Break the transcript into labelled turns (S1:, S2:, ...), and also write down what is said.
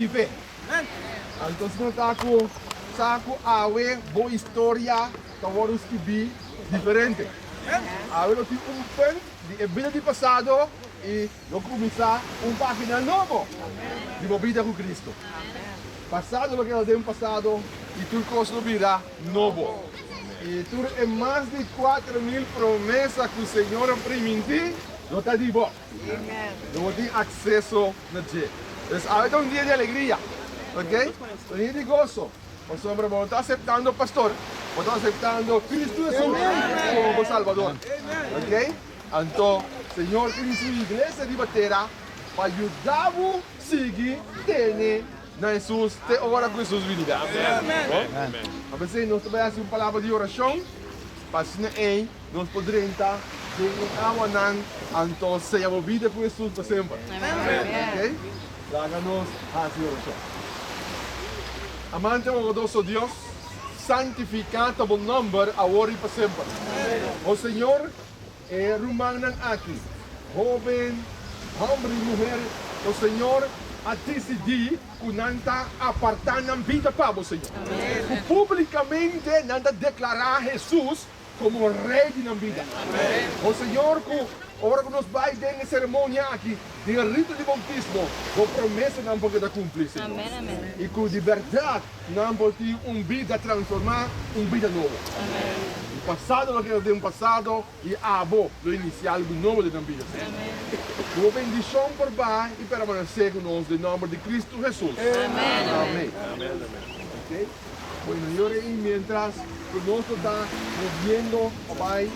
S1: Ife. Então, se não está com saco, awe, boa história, talvez que bi diferente. Awe não tem pen de vida de passado e não começar página novo de uma vida com Cristo. Passado lo que nós temos passado e tudo coisa no vida novo. E tudo é mais de 4.000 promessas que o Senhor permitiu, não está de bom. Não tem acesso na gente. Entonces, ahora es un día de alegría, ¿ok? Un día de gozo. Por eso, hombre, vos estás aceptando pastor, vos estás aceptando Cristo Jesús como Salvador, ¿ok? Entonces, Señor, Cristo iglesia de batera, para ayudar a seguir, tener, na Jesus, te ora com Jesus vida. Amém. A veces nós também fazemos uma palavra de oração, para assim nós poderemos estar em awanan, então ser a vida com Jesus para sempre. Ok? Láganos hacia oração. Amante o nosso Deus, santificado o nome agora e para sempre. O Senhor é rumanan aqui, jovem, homem e mulher, o Senhor a decidir que nanta apartar na vida para o Senhor. Publicamente nanta declarar Jesus como rei de na vida. O Senhor que agora que nós vai ter na cerimônia aqui, de rito de bautismo, com promessa não pode cumprir, Senhor. E que de verdade não pode uma vida transformar, uma vida nova. O passado não quer ter um passado e abo do inicial do novo de na vida, Senhor. Boa bendição por baixo e permanecer conosco em nome de Cristo Jesus. Amém. Ok? Bueno, yo mientras que nosotros está moviendo, Pai,